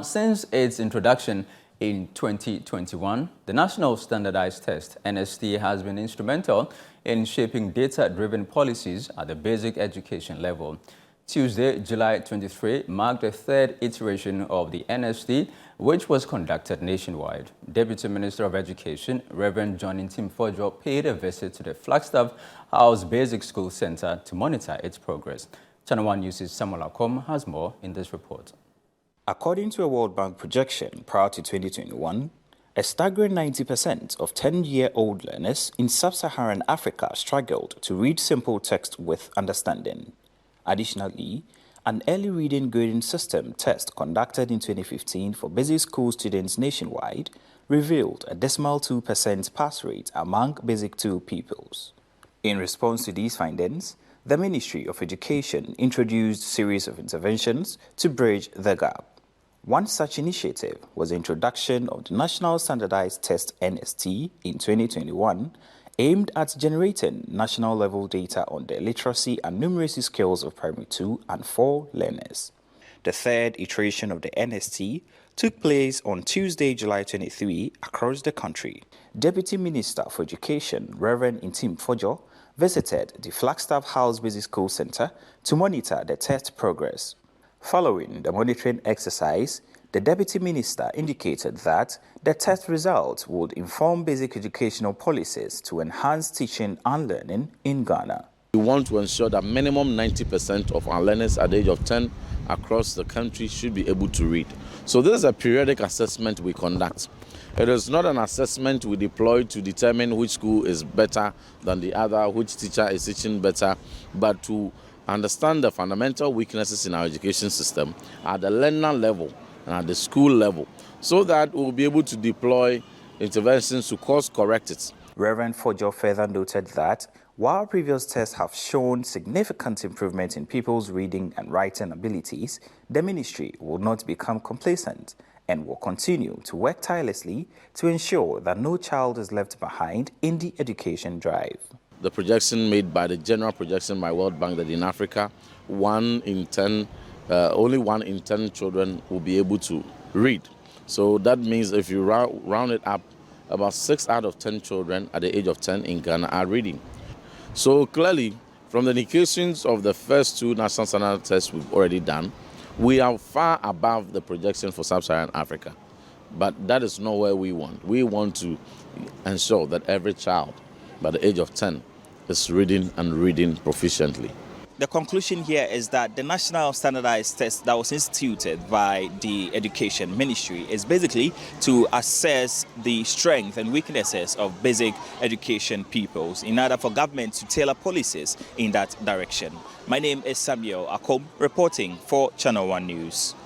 Since its introduction in 2021, the National Standardized Test (NST) has been instrumental in shaping data-driven policies at the basic education level. Tuesday, July 23, marked the third iteration of the NST, which was conducted nationwide. Deputy Minister of Education, Reverend John Timfojo, paid a visit to the Flagstaff House Basic School Center to monitor its progress. ChannelOne News' Samuel Akom has more in this report. According to a World Bank projection prior to 2021, a staggering 90% of 10-year-old learners in sub-Saharan Africa struggled to read simple text with understanding. Additionally, an early reading grading system test conducted in 2015 for basic school students nationwide revealed a dismal 2% pass rate among Basic 2 pupils. In response to these findings, the Ministry of Education introduced a series of interventions to bridge the gap. One such initiative was the introduction of the National Standardized Test (NST) in 2021, aimed at generating national-level data on the literacy and numeracy skills of primary 2 and 4 learners. The third iteration of the NST took place on Tuesday, July 23, across the country. Deputy Minister for Education, Reverend Timfojo, visited the Flagstaff House Basic School Center to monitor the test progress. Following the monitoring exercise, the Deputy Minister indicated that the test results would inform basic educational policies to enhance teaching and learning in Ghana. We want to ensure that minimum 90% of our learners at the age of 10 across the country should be able to read. So this is a periodic assessment we conduct. It is not an assessment we deploy to determine which school is better than the other, which teacher is teaching better, but to understand the fundamental weaknesses in our education system at the learner level and at the school level, so that we'll be able to deploy interventions to course correct it. Reverend Fojo further noted that while previous tests have shown significant improvement in people's reading and writing abilities, the ministry will not become complacent and will continue to work tirelessly to ensure that no child is left behind in the education drive. The projection made by the general projection by World Bank that in Africa, only 1 in 10 children will be able to read. So that means if you round it up, about 6 out of 10 children at the age of 10 in Ghana are reading. So clearly, from the indications of the first 2 national standard tests we've already done, we are far above the projection for sub-Saharan Africa. But that is not where we want. We want to ensure that every child by the age of 10 is reading and reading proficiently. The conclusion here is that the National Standardized Test that was instituted by the Education Ministry is basically to assess the strengths and weaknesses of basic education pupils in order for government to tailor policies in that direction. My name is Samuel Akom, reporting for ChannelOne News.